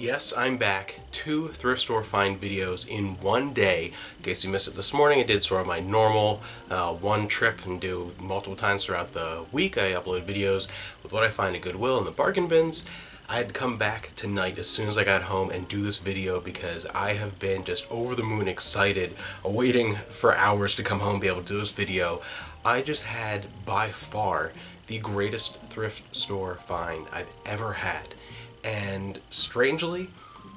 Yes, I'm back. 2 thrift store find videos in one day. In case you missed it this morning, I did sort of my normal one trip and do multiple times throughout the week. I upload videos with what I find at Goodwill in the bargain bins. I had to come back tonight as soon as I got home and do this video because I have been just over the moon excited, waiting for hours to come home and be able to do this video. I just had, by far, the greatest thrift store find I've ever had. And strangely,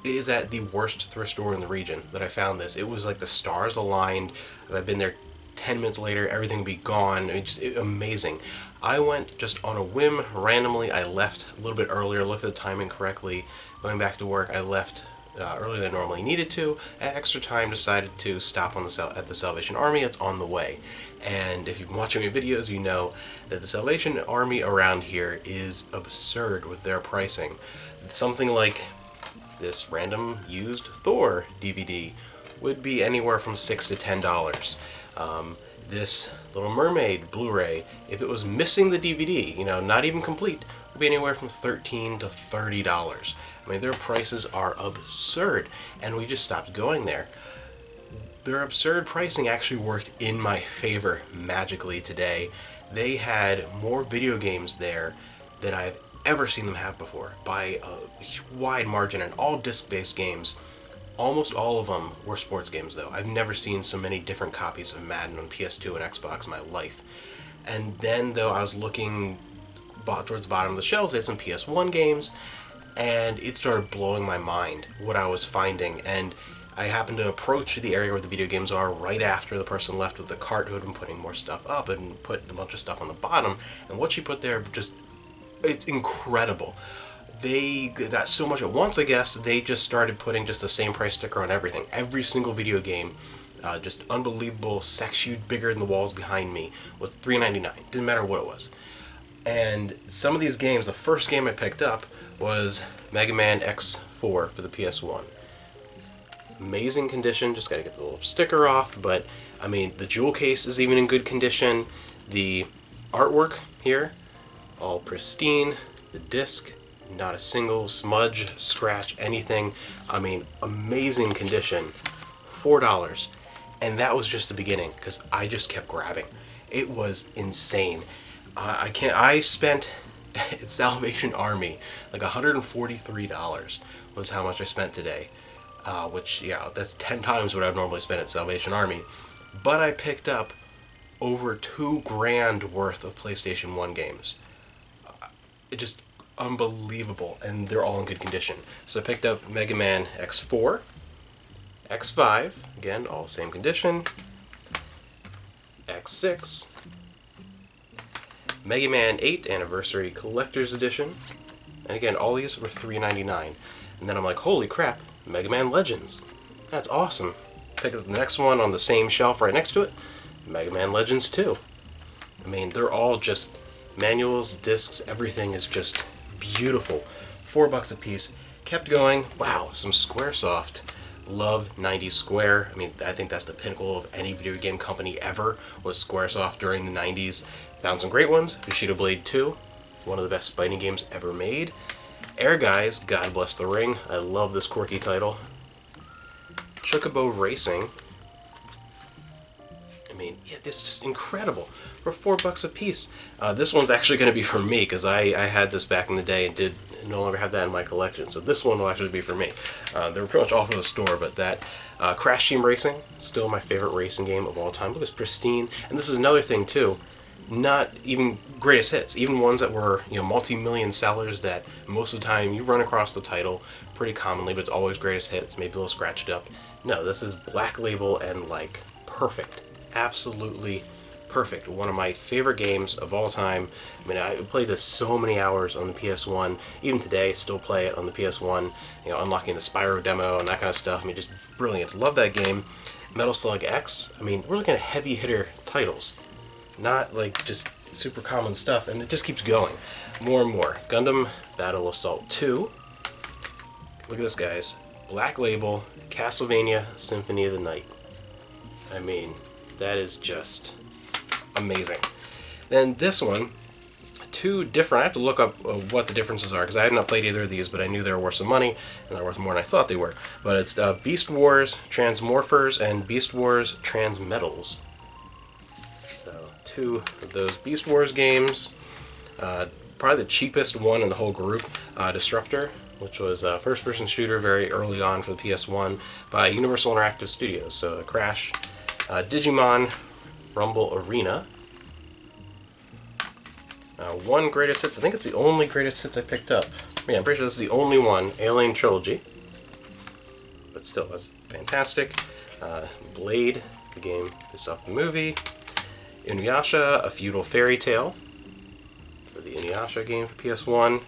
it is at the worst thrift store in the region that I found this. It was like the stars aligned. I've been there 10 minutes later, everything would be gone. Amazing. I went just on a whim, randomly. I left a little bit earlier, looked at the timing correctly. Going back to work, I left earlier than I normally needed to. At extra time, decided to stop on at the Salvation Army. It's on the way. And if you've been watching my videos, you know that the Salvation Army around here is absurd with their pricing. Something like this random used Thor DVD would be anywhere from $6 to $10. This Little Mermaid Blu-ray, if it was missing the DVD, not even complete, would be anywhere from $13 to $30. I mean, their prices are absurd, and we just stopped going there. Their absurd pricing actually worked in my favor magically today. They had more video games there than I've ever seen them have before, by a wide margin, and all disc-based games. Almost all of them were sports games, though. I've never seen so many different copies of Madden on PS2 and Xbox in my life. And then, though, I was looking towards the bottom of the shelves, they had some PS1 games, and it started blowing my mind what I was finding. And I happened to approach the area where the video games are right after the person left with the cart who had been putting more stuff up and put a bunch of stuff on the bottom. And what she put there it's incredible. They got so much at once, I guess, they just started putting just the same price sticker on everything. Every single video game, just unbelievable, section bigger than the walls behind me, was $3.99. Didn't matter what it was. And some of these games, the first game I picked up was MegaMan X4 for the PS1. Amazing condition, just got to get the little sticker off, but I mean, the jewel case is even in good condition. The artwork here, all pristine. The disc, not a single smudge, scratch, anything. I mean, amazing condition. $4. And that was just the beginning, because I just kept grabbing. It was insane. I spent at Salvation Army like $143 was how much I spent today. Which, yeah, that's 10 times what I've normally spent at Salvation Army. But I picked up over $2,000 worth of PlayStation 1 games. It's just unbelievable, and they're all in good condition. So I picked up MegaMan X4, X5, again, all same condition, X6, MegaMan 8 Anniversary Collector's Edition, and again, all these were $3.99. And then I'm like, holy crap, MegaMan Legends. That's awesome. Pick up the next one on the same shelf right next to it, MegaMan Legends 2. I mean, they're all just manuals, discs, everything is just beautiful. $4 a piece. Kept going. Wow, some Squaresoft. Love 90s Square. I mean, I think that's the pinnacle of any video game company ever, was Squaresoft during the 90s. Found some great ones. Bushido Blade 2, one of the best fighting games ever made. Air Guys, God Bless the Ring. I love this quirky title. Chocobo Racing. I mean, yeah, this is just incredible. For $4 a piece. This one's actually going to be for me, because I had this back in the day and did no longer have that in my collection. So this one will actually be for me. They were pretty much all for the store, but that Crash Team Racing, still my favorite racing game of all time. Look, it's pristine. And this is another thing, too. Not even greatest hits, even ones that were multi-million sellers that most of the time you run across the title pretty commonly, but it's always greatest hits, maybe a little scratched up. No, this is Black Label and like perfect. Absolutely perfect. One of my favorite games of all time. I mean, I played this so many hours on the PS1. Even today, still play it on the PS1. Unlocking the Spyro demo and that kind of stuff. I mean, just brilliant. Love that game. Metal Slug X. I mean, we're looking at heavy hitter titles, not like just super common stuff, and it just keeps going. More and more. Gundam Battle Assault 2. Look at this, guys. Black Label, Castlevania Symphony of the Night. I mean, that is just amazing. Then this one, two different. I have to look up what the differences are because I had not played either of these, but I knew they were worth some money and they're worth more than I thought they were. But it's Beast Wars Transmorphers and Beast Wars Transmetals. So two of those Beast Wars games. Probably the cheapest one in the whole group, Disruptor, which was a first-person shooter very early on for the PS1 by Universal Interactive Studios. So Crash, Digimon, Rumble Arena. One greatest hits. I think it's the only greatest hits I picked up. Yeah, I'm pretty sure this is the only one. Alien Trilogy. But still, that's fantastic. Blade, the game based off the movie. Inuyasha, A Feudal Fairy Tale. So the Inuyasha game for PS1.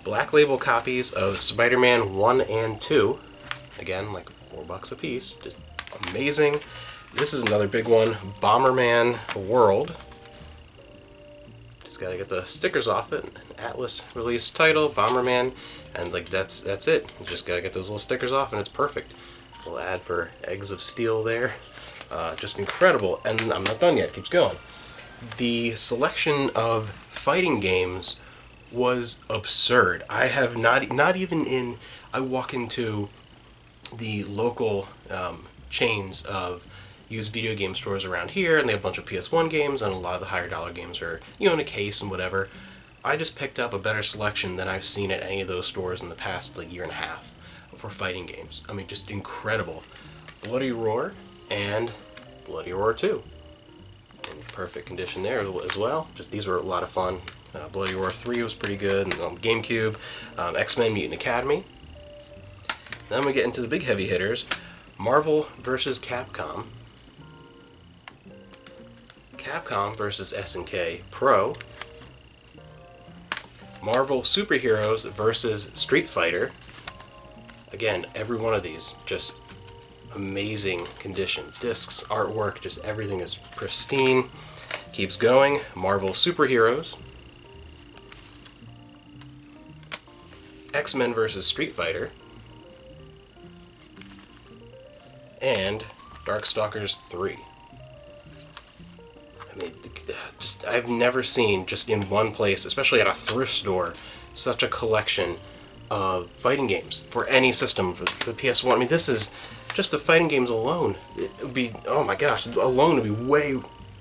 Black label copies of Spider-Man 1 and 2. Again, like $4 a piece. Just amazing. This is another big one. Bomberman World. Just gotta get the stickers off it. Atlas release title, Bomberman, and like that's it. You just gotta get those little stickers off, and it's perfect. We'll add for Eggs of Steel there. Just incredible, and I'm not done yet. It keeps going. The selection of fighting games was absurd. I have not even in. I walk into the local chains of used video game stores around here, and they have a bunch of PS1 games, and a lot of the higher dollar games are, you know, in a case and whatever. I just picked up a better selection than I've seen at any of those stores in the past like year and a half for fighting games. I mean, just incredible. Bloody Roar and Bloody Roar 2. In perfect condition there as well. Just these were a lot of fun. Bloody Roar 3 was pretty good, and on GameCube, X-Men Mutant Academy. Then we get into the big heavy hitters. Marvel vs. Capcom. Capcom vs. SNK Pro. Marvel Superheroes vs. Street Fighter. Again, every one of these just amazing condition. Discs, artwork, just everything is pristine. Keeps going. Marvel Superheroes. X-Men vs. Street Fighter. And Darkstalkers 3. I mean, just I've never seen just in one place, especially at a thrift store, such a collection of fighting games for any system for the PS1. I mean, this is just the fighting games alone. It would be, oh my gosh, alone would be way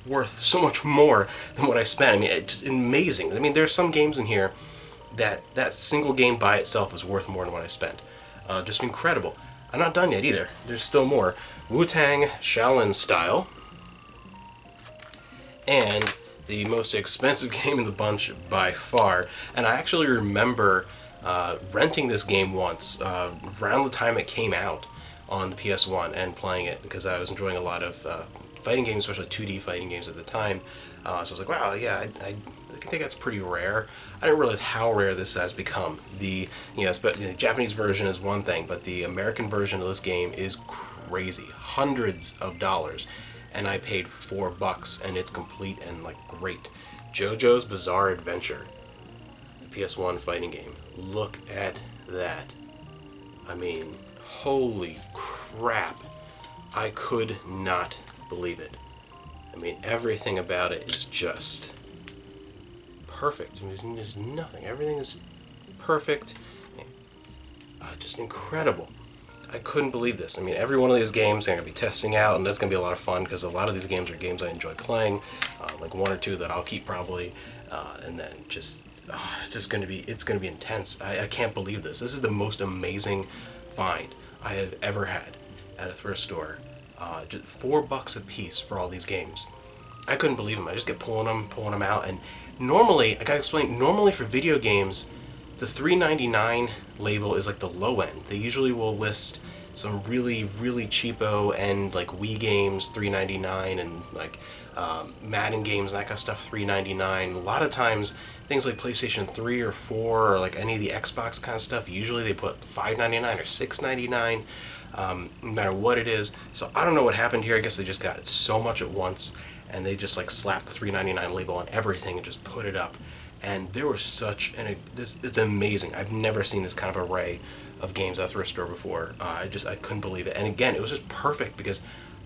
worth so much more than what I spent. I mean, it's just amazing. I mean, there's some games in here that single game by itself is worth more than what I spent. Just incredible. I'm not done yet either. There's still more. Wu-Tang Shaolin Style. And the most expensive game in the bunch by far. And I actually remember renting this game once around the time it came out on the PS1 and playing it because I was enjoying a lot of fighting games, especially 2D fighting games at the time. So I was like, wow, yeah, I think that's pretty rare. I didn't realize how rare this has become. The Japanese version is one thing, but the American version of this game is crazy. Hundreds of dollars. And I paid $4 and it's complete and like great. JoJo's Bizarre Adventure. The PS1 fighting game. Look at that. I mean, holy crap. I could not believe it. I mean, everything about it is just perfect. There's nothing. Everything is perfect. Just incredible. I couldn't believe this. I mean, every one of these games I'm going to be testing out, and that's going to be a lot of fun because a lot of these games are games I enjoy playing, like one or two that I'll keep probably, and then it's going to be intense. I can't believe this. This is the most amazing find I have ever had at a thrift store. Just $4 a piece for all these games. I couldn't believe them. I just get pulling them out, and normally, I gotta explain, normally for video games, the $3.99 label is like the low end. They usually will list some really, really cheapo and like Wii games, $3.99, and like Madden games, that kind of stuff, $3.99. A lot of times, things like PlayStation 3 or 4 or like any of the Xbox kind of stuff, usually they put $5.99 or $6.99, no matter what it is. So I don't know what happened here. I guess they just got so much at once, and they just like slapped the $3.99 label on everything and just put it up. And there was it's amazing. I've never seen this kind of array of games at a thrift store before. I couldn't believe it. And again, it was just perfect because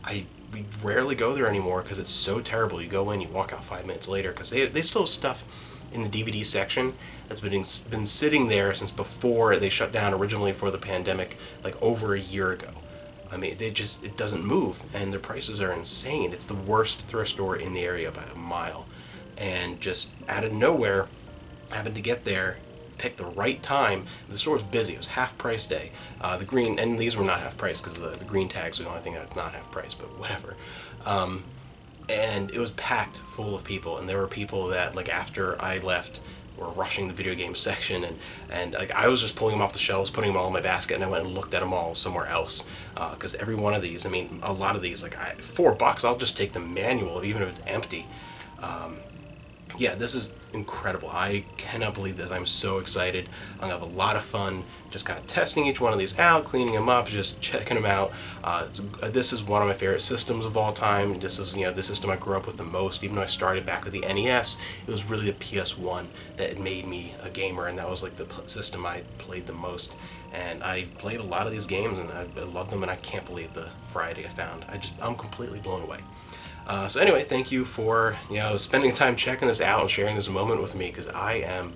we rarely go there anymore because it's so terrible. You go in, you walk out 5 minutes later because they still have stuff in the DVD section that's been sitting there since before they shut down originally for the pandemic, like over a year ago. I mean, it doesn't move, and their prices are insane. It's the worst thrift store in the area by a mile. And just out of nowhere, happened to get there, pick the right time. The store was busy. It was half price day. The green, and these were not half price because the green tags were the only thing that's not half price, but whatever. And it was packed full of people, and there were people that, like, after I left, were rushing the video game section, and like, I was just pulling them off the shelves, putting them all in my basket, and I went and looked at them all somewhere else, because every one of these, I mean, a lot of these, like, $4, I'll just take the manual, even if it's empty. Yeah, this is incredible. I cannot believe this. I'm so excited. I'm gonna have a lot of fun just kind of testing each one of these out, cleaning them up, just checking them out. This is one of my favorite systems of all time. This is, the system I grew up with the most. Even though I started back with the NES, it was really the PS1 that made me a gamer, and that was like the system I played the most. And I've played a lot of these games, and I love them, and I can't believe the variety I found. I'm completely blown away. So anyway, thank you for spending time checking this out and sharing this moment with me, because I am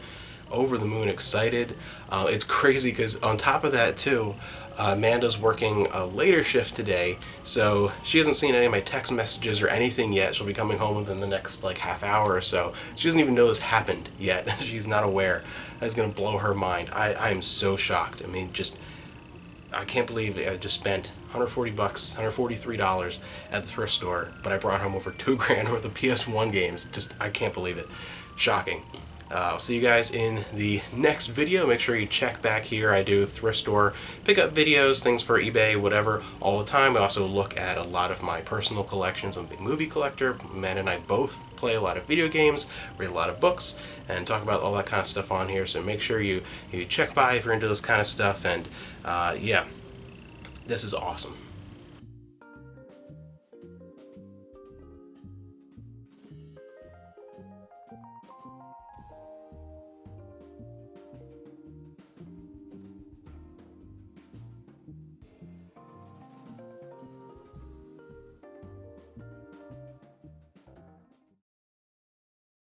over the moon excited. It's crazy because on top of that too, Amanda's working a later shift today, so she hasn't seen any of my text messages or anything yet. She'll be coming home within the next like half hour or so. She doesn't even know this happened yet. She's not aware. That's gonna blow her mind. I am so shocked. I mean, I can't believe I just spent $140, $143 at the thrift store, but I brought home over $2,000 worth of PS1 games. I can't believe it. Shocking. I'll see you guys in the next video. Make sure you check back here. I do thrift store pickup videos, things for eBay, whatever, all the time. I also look at a lot of my personal collections. I'm a big movie collector. Amanda and I both play a lot of video games, read a lot of books, and talk about all that kind of stuff on here. So make sure you check by if you're into this kind of stuff. And yeah, this is awesome.